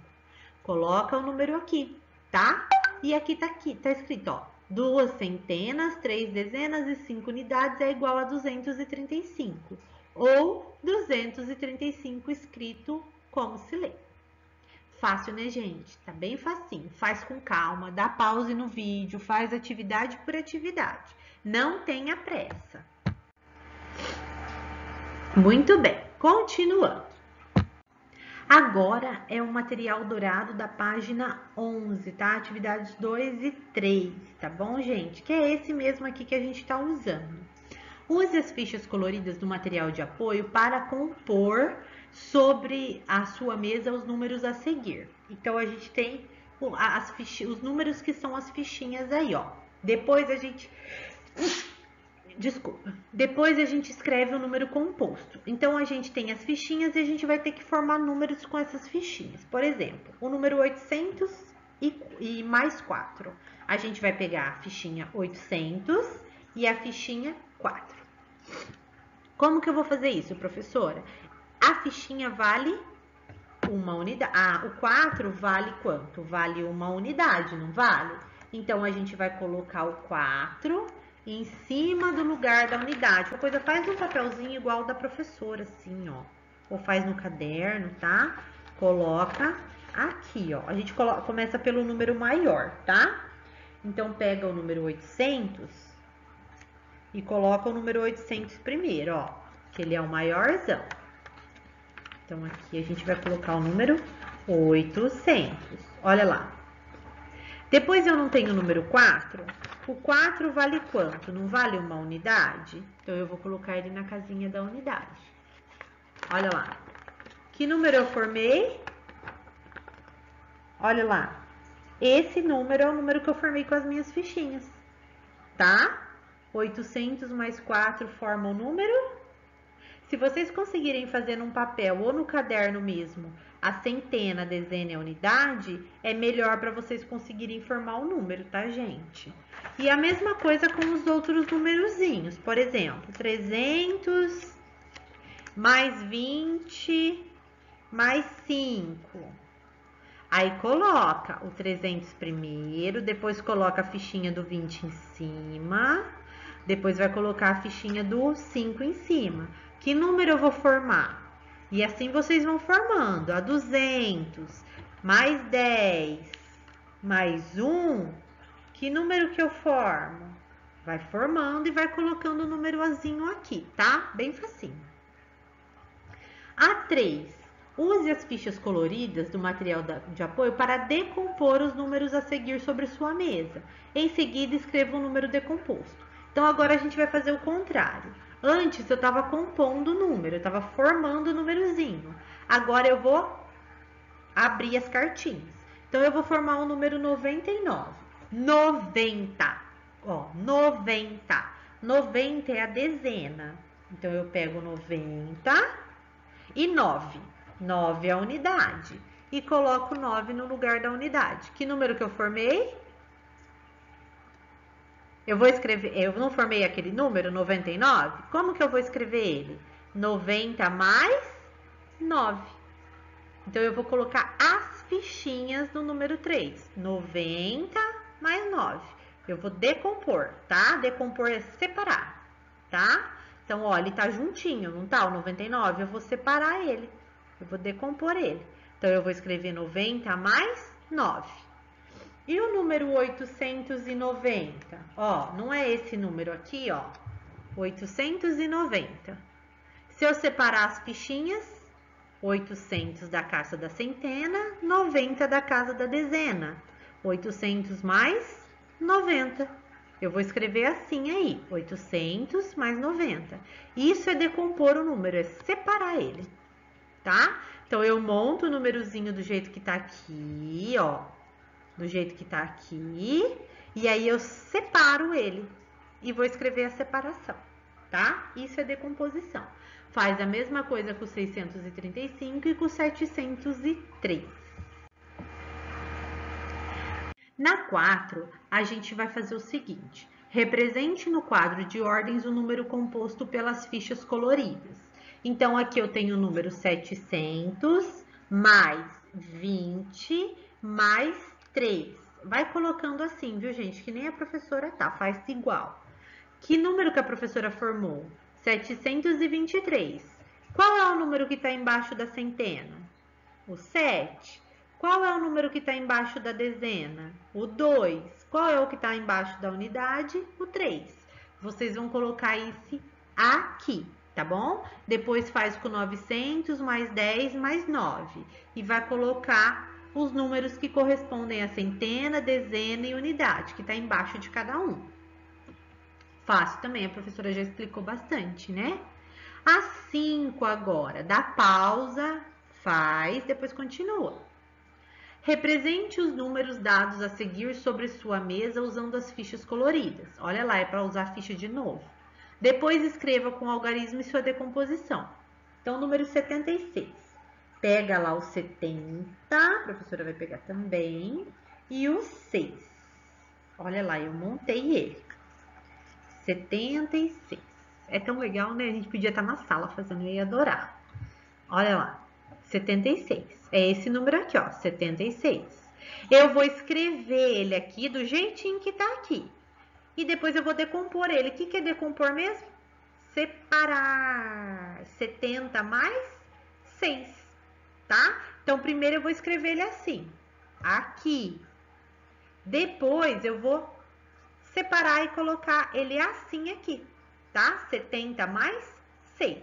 Coloca o número aqui, tá? E aqui tá escrito, ó, 2 centenas, 3 dezenas e 5 unidades é igual a 235. Ou 235 escrito como se lê. Fácil, né, gente? Tá bem facinho. Faz com calma, dá pause no vídeo, faz atividade por atividade. Não tenha pressa. Muito bem, continuando. Agora é o material dourado da página 11, tá? Atividades 2 e 3, tá bom, gente? Que é esse mesmo aqui que a gente tá usando. Use as fichas coloridas do material de apoio para compor sobre a sua mesa os números a seguir. Então, a gente tem os números que são as fichinhas aí, ó. Depois a gente escreve o número composto. Então, a gente tem as fichinhas e a gente vai ter que formar números com essas fichinhas. Por exemplo, o número 800 e mais 4. A gente vai pegar a fichinha 800 e a fichinha 4. Como que eu vou fazer isso, professora? A fichinha vale uma unidade. O 4 vale quanto? Vale uma unidade, não vale? Então, a gente vai colocar o 4 em cima do lugar da unidade. Uma coisa, faz um papelzinho igual da professora, assim, ó. Ou faz no caderno, tá? Coloca aqui, ó. A gente começa pelo número maior, tá? Então, pega o número 800 e coloca o número 800 primeiro, ó. Que ele é o maiorzão. Então, aqui a gente vai colocar o número 800. Olha lá. Depois eu não tenho o número 4. O 4 vale quanto? Não vale uma unidade? Então, eu vou colocar ele na casinha da unidade. Olha lá. Que número eu formei? Olha lá. Esse número é o número que eu formei com as minhas fichinhas. Tá? 800 mais 4 forma o número? Se vocês conseguirem fazer num papel ou no caderno mesmo a centena, a dezena e a unidade, é melhor para vocês conseguirem formar o número, tá, gente? E a mesma coisa com os outros numerozinhos. Por exemplo, 300 mais 20 mais 5. Aí coloca o 300 primeiro, depois coloca a fichinha do 20 em cima, depois vai colocar a fichinha do 5 em cima. Que número eu vou formar? E assim vocês vão formando. A 200 mais 10 mais 1, que número que eu formo? Vai formando e vai colocando o númerozinho aqui, tá? Bem facinho. A 3. Use as fichas coloridas do material de apoio para decompor os números a seguir sobre sua mesa. Em seguida, escreva o número decomposto. Então, agora a gente vai fazer o contrário. Antes, eu estava compondo o número, eu estava formando o númerozinho. Agora, eu vou abrir as cartinhas. Então, eu vou formar o número 99. 90. Ó, 90. 90 é a dezena. Então, eu pego 90 e 9. 9 é a unidade. E coloco 9 no lugar da unidade. Que número que eu formei? Eu vou escrever, eu não formei aquele número, 99? Como que eu vou escrever ele? 90 mais 9. Então, eu vou colocar as fichinhas no número 3. 90 mais 9. Eu vou decompor, tá? Decompor é separar, tá? Então, ó, ele tá juntinho, não tá? O 99, eu vou separar ele. Eu vou decompor ele. Então, eu vou escrever 90 mais 9. E o número 890? Ó, não é esse número aqui, ó. 890. Se eu separar as fichinhas, 800 da casa da centena, 90 da casa da dezena. 800 mais 90. Eu vou escrever assim aí, 800 mais 90. Isso é decompor o número, é separar ele, tá? Então, eu monto o númerozinho do jeito que tá aqui, ó. Do jeito que tá aqui. E aí, eu separo ele. E vou escrever a separação, tá? Isso é decomposição. Faz a mesma coisa com o 635 e com o 703. Na 4, a gente vai fazer o seguinte. Represente no quadro de ordens o número composto pelas fichas coloridas. Então, aqui eu tenho o número 700 mais 20 mais 3. Vai colocando assim, viu, gente? Que nem a professora tá, faz igual. Que número que a professora formou? 723. Qual é o número que está embaixo da centena? O 7. Qual é o número que está embaixo da dezena? O 2. Qual é o que está embaixo da unidade? O 3. Vocês vão colocar esse aqui, tá bom? Depois faz com 900 mais 10 mais 9. E vai colocar os números que correspondem a centena, dezena e unidade, que está embaixo de cada um. Fácil também, a professora já explicou bastante, né? A 5 agora, dá pausa, faz, depois continua. Represente os números dados a seguir sobre sua mesa usando as fichas coloridas. Olha lá, é para usar a ficha de novo. Depois escreva com o algarismo e sua decomposição. Então, número 76. Pega lá o 70, a professora vai pegar também, e o 6. Olha lá, eu montei ele. 76. É tão legal, né? A gente podia estar na sala fazendo, eu ia adorar. Olha lá, 76. É esse número aqui, ó, 76. Eu vou escrever ele aqui do jeitinho que tá aqui. E depois eu vou decompor ele. O que é decompor mesmo? Separar. 70 mais 6, tá? Então, primeiro eu vou escrever ele assim, aqui. Depois eu vou separar e colocar ele assim aqui, tá? 70 mais 6.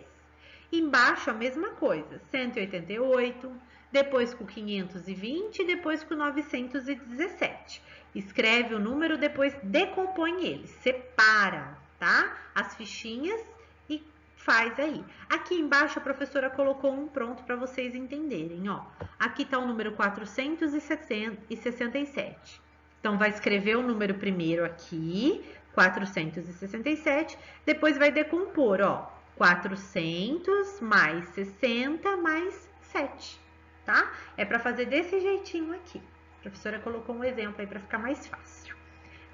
Embaixo a mesma coisa, 188, depois com 520, depois com 917. Escreve o número, depois decompõe ele, separa, tá? As fichinhas e faz aí. Aqui embaixo a professora colocou um pronto para vocês entenderem, ó. Aqui tá o número 467. Então, vai escrever o número primeiro aqui, 467, depois vai decompor, ó. 400 mais 60 mais 7, tá? É para fazer desse jeitinho aqui. A professora colocou um exemplo aí para ficar mais fácil.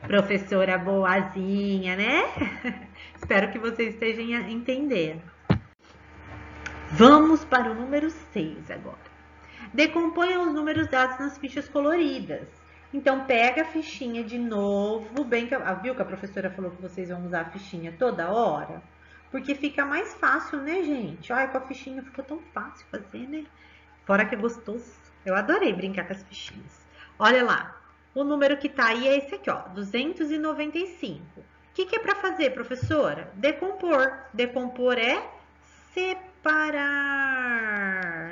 Professora boazinha, né? Espero que vocês estejam entendendo. Vamos para o número 6 agora. Decomponha os números dados nas fichas coloridas. Então, pega a fichinha de novo, bem que viu que a professora falou que vocês vão usar a fichinha toda hora? Porque fica mais fácil, né, gente? Olha, com a fichinha ficou tão fácil fazer, né? Fora que é gostoso. Eu adorei brincar com as fichinhas. Olha lá, o número que tá aí é esse aqui, ó, 295. O que é para fazer, professora? Decompor. Decompor é separar.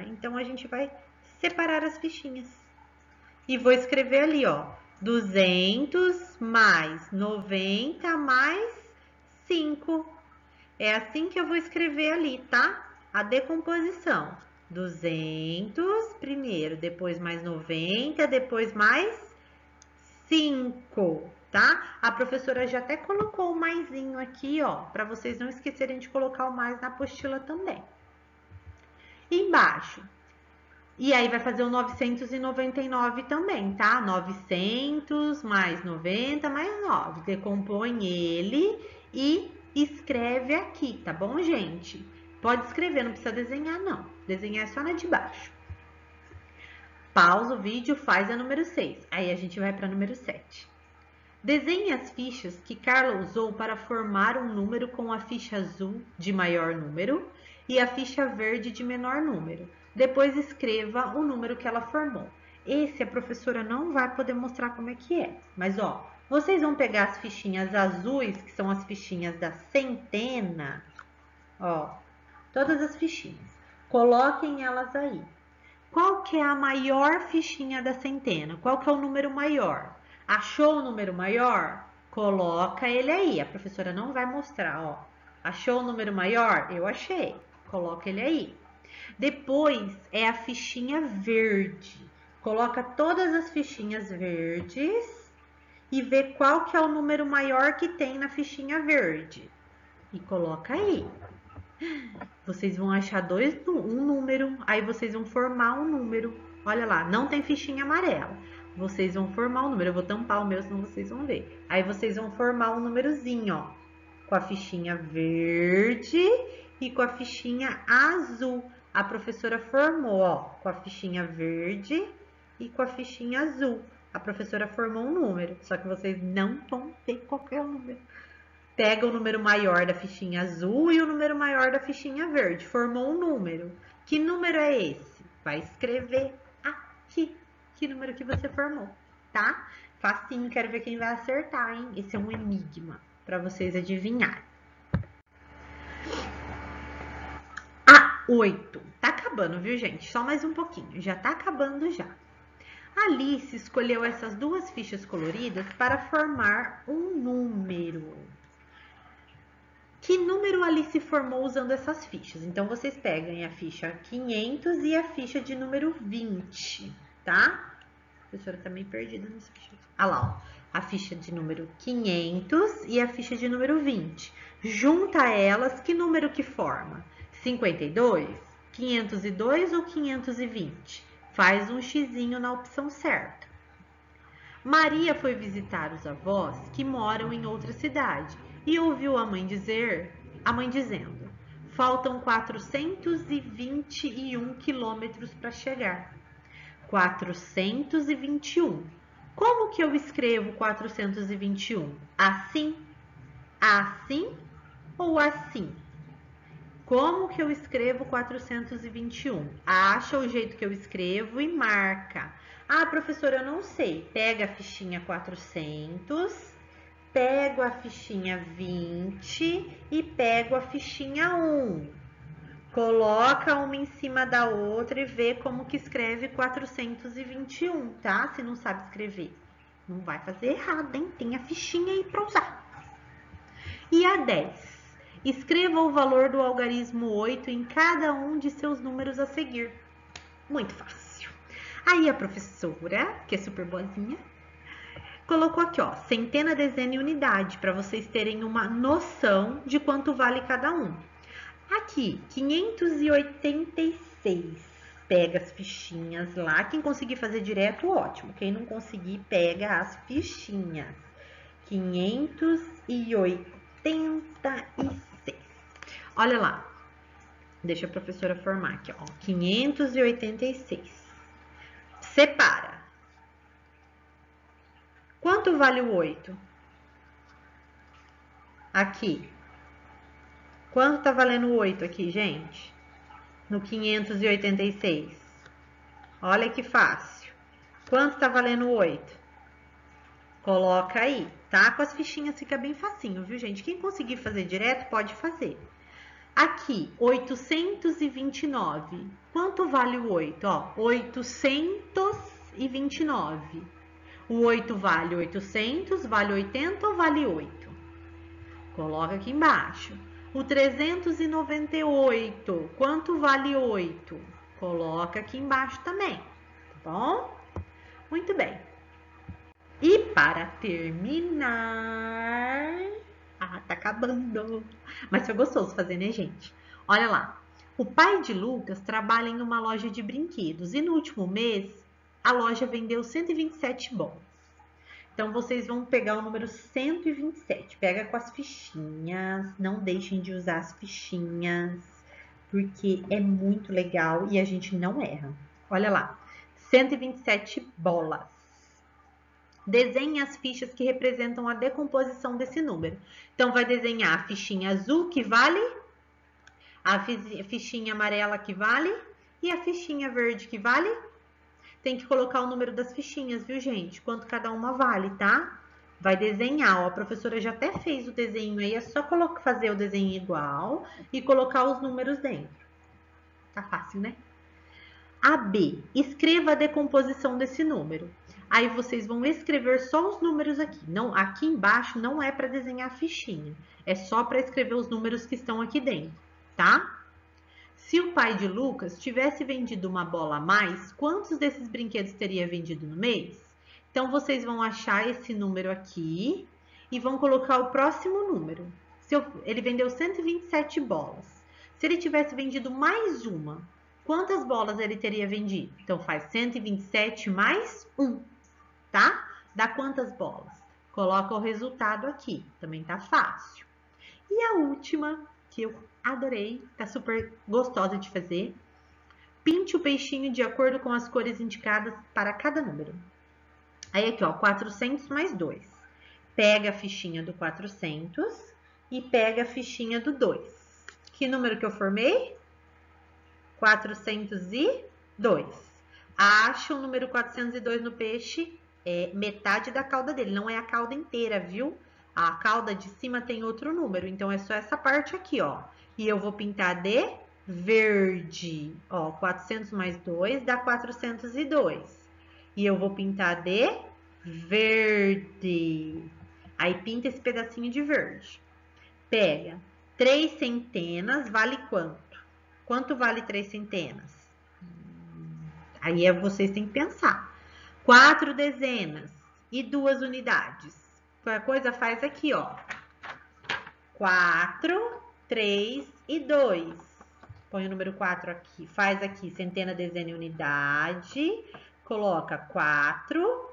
Então, a gente vai separar as fichinhas. E vou escrever ali, ó, 200 mais 90 mais 5. É assim que eu vou escrever ali, tá? A decomposição. 200 primeiro, depois mais 90, depois mais 5, tá? A professora já até colocou o maisinho aqui, ó, para vocês não esquecerem de colocar o mais na apostila também. Embaixo. E aí, vai fazer o 999 também, tá? 900 mais 90 mais 9. Decompõe ele e escreve aqui, tá bom, gente? Pode escrever, não precisa desenhar, não. Desenhar é só na de baixo. Pausa o vídeo, faz a número 6. Aí, a gente vai para número 7. Desenhe as fichas que Carla usou para formar um número com a ficha azul de maior número e a ficha verde de menor número. Depois escreva o número que ela formou. Esse a professora não vai poder mostrar como é que é. Mas, ó, vocês vão pegar as fichinhas azuis, que são as fichinhas da centena. Ó, todas as fichinhas. Coloquem elas aí. Qual que é a maior fichinha da centena? Qual que é o número maior? Achou o número maior? Coloca ele aí. A professora não vai mostrar, ó. Achou o número maior? Eu achei. Coloca ele aí. Depois é a fichinha verde. Coloca todas as fichinhas verdes e vê qual que é o número maior que tem na fichinha verde. E coloca aí. Vocês vão achar um número, aí vocês vão formar um número. Olha lá, não tem fichinha amarela. Vocês vão formar um número. Eu vou tampar o meu, senão vocês vão ver. Aí vocês vão formar um númerozinho, ó. Com a fichinha verde e com a fichinha azul. A professora formou, ó, com a fichinha verde e com a fichinha azul. A professora formou um número, só que vocês não vão ter qualquer número. Pega o número maior da fichinha azul e o número maior da fichinha verde. Formou um número. Que número é esse? Vai escrever aqui. Que número que você formou, tá? Facinho, quero ver quem vai acertar, hein? Esse é um enigma para vocês adivinharem. 8. Tá acabando, viu, gente? Só mais um pouquinho. Já tá acabando já. Alice escolheu essas duas fichas coloridas para formar um número. Que número Alice formou usando essas fichas? Então, vocês pegam a ficha 500 e a ficha de número 20, tá? A professora tá meio perdida nessa ficha. Ah lá, ó. A ficha de número 500 e a ficha de número 20. Junta elas, que número que forma? 52, 502 ou 520? Faz um xizinho na opção certa. Maria foi visitar os avós que moram em outra cidade e ouviu a mãe dizendo: faltam 421 quilômetros para chegar. 421. Como que eu escrevo 421? Assim, assim ou assim? Como que eu escrevo 421? Acha o jeito que eu escrevo e marca. Ah, professora, eu não sei. Pega a fichinha 400, pego a fichinha 20 e pego a fichinha 1. Coloca uma em cima da outra e vê como que escreve 421, tá? Se não sabe escrever. Não vai fazer errado, hein? Tem a fichinha aí para usar. E a 10. Escreva o valor do algarismo 8 em cada um de seus números a seguir. Muito fácil. Aí a professora, que é super boazinha, colocou aqui, ó, centena, dezena e unidade, para vocês terem uma noção de quanto vale cada um. Aqui, 586. Pega as fichinhas lá. Quem conseguir fazer direto, ótimo. Quem não conseguir, pega as fichinhas. 586. Olha lá. Deixa a professora formar aqui, ó. 586. Separa. Quanto vale o 8? Aqui. Quanto tá valendo o 8 aqui, gente? No 586. Olha que fácil. Quanto tá valendo o 8? Coloca aí, tá? Com as fichinhas fica bem facinho, viu, gente? Quem conseguir fazer direto, pode fazer. Aqui, 829. Quanto vale o 8? Ó, 829. O 8 vale 800, vale 80 ou vale 8? Coloca aqui embaixo. O 398, quanto vale 8? Coloca aqui embaixo também, tá bom? Muito bem. E para terminar... tá acabando. Mas foi gostoso fazer, né, gente? Olha lá. O pai de Lucas trabalha em uma loja de brinquedos e no último mês a loja vendeu 127 bolas. Então, vocês vão pegar o número 127. Pega com as fichinhas. Não deixem de usar as fichinhas, porque é muito legal e a gente não erra. Olha lá. 127 bolas. Desenhe as fichas que representam a decomposição desse número. Então, vai desenhar a fichinha azul, que vale, a fichinha amarela, que vale, e a fichinha verde, que vale. Tem que colocar o número das fichinhas, viu, gente? Quanto cada uma vale, tá? Vai desenhar, ó. A professora já até fez o desenho aí, é só fazer o desenho igual e colocar os números dentro. Tá fácil, né? AB, escreva a decomposição desse número. Aí vocês vão escrever só os números aqui. Não, aqui embaixo não é para desenhar a fichinha. É só para escrever os números que estão aqui dentro, tá? Se o pai de Lucas tivesse vendido uma bola a mais, quantos desses brinquedos teria vendido no mês? Então, vocês vão achar esse número aqui e vão colocar o próximo número. Ele vendeu 127 bolas. Se ele tivesse vendido mais uma, quantas bolas ele teria vendido? Então, faz 127 mais 1, tá? Dá quantas bolas? Coloca o resultado aqui. Também tá fácil. E a última, que eu adorei, tá super gostosa de fazer. Pinte o peixinho de acordo com as cores indicadas para cada número. Aí aqui, ó, 400 mais 2. Pega a fichinha do 400 e pega a fichinha do 2. Que número que eu formei? 402. Acha o número 402 no peixe, é metade da cauda dele, não é a cauda inteira, viu? A cauda de cima tem outro número, então é só essa parte aqui, ó. E eu vou pintar de verde, ó, 400 mais 2 dá 402. E eu vou pintar de verde. Aí pinta esse pedacinho de verde. Pega 3 centenas, vale quanto? Quanto vale 3 centenas? Aí vocês têm que pensar. 4 dezenas e 2 unidades. Qualquer coisa faz aqui, ó. 4, 3 e 2. Põe o número 4 aqui. Faz aqui centena, dezena e unidade. Coloca 4.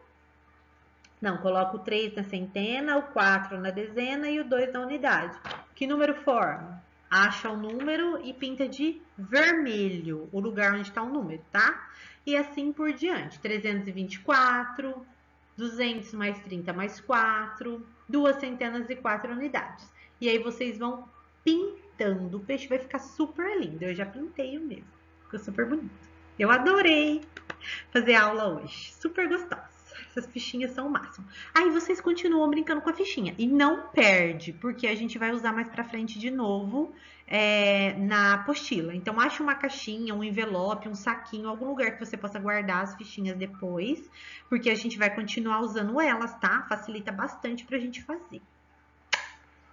Não, coloca o 3 na centena, o 4 na dezena e o 2 na unidade. Que número forma? Acha o número e pinta de vermelho o lugar onde está o número, tá? E assim por diante. 324, 200 mais 30 mais 4, 2 centenas e 4 unidades. E aí vocês vão pintando. O peixe vai ficar super lindo. Eu já pintei o meu. Ficou super bonito. Eu adorei fazer aula hoje. Super gostosa. Essas fichinhas são o máximo. Aí vocês continuam brincando com a fichinha. E não perde, porque a gente vai usar mais pra frente de novo na apostila. Então, acha uma caixinha, um envelope, um saquinho, algum lugar que você possa guardar as fichinhas depois, porque a gente vai continuar usando elas, tá? Facilita bastante pra gente fazer.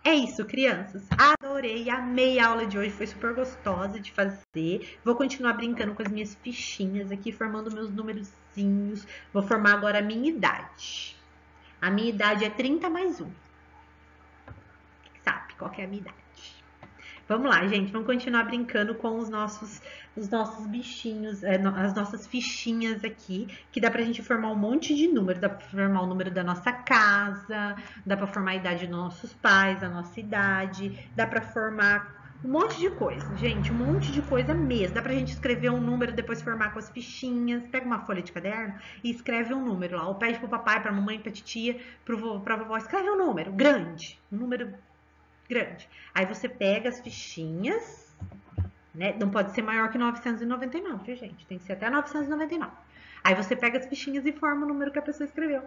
É isso, crianças. Adorei, amei a aula de hoje, foi super gostosa de fazer. Vou continuar brincando com as minhas fichinhas aqui, formando meus numerozinhos. Vou formar agora a minha idade. A minha idade é 30 mais 1. Sabe qual que é a minha idade? Vamos lá, gente, vamos continuar brincando com os nossos bichinhos, as nossas fichinhas aqui, que dá pra gente formar um monte de número. Dá pra formar o número da nossa casa, dá pra formar a idade dos nossos pais, a nossa idade, dá pra formar um monte de coisa, gente, um monte de coisa mesmo. Dá pra gente escrever um número, depois formar com as fichinhas. Pega uma folha de caderno e escreve um número lá. Ou pede pro papai, pra mamãe, pra titia, pra vovó, escreve um número grande, um número grande. Aí você pega as fichinhas, né? Não pode ser maior que 999, viu, gente? Tem que ser até 999. Aí você pega as fichinhas e forma o número que a pessoa escreveu.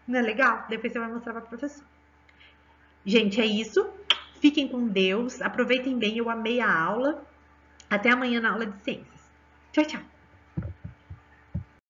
Não é legal? Depois você vai mostrar pra professora. Gente, é isso. Fiquem com Deus. Aproveitem bem. Eu amei a aula. Até amanhã na aula de ciências. Tchau, tchau.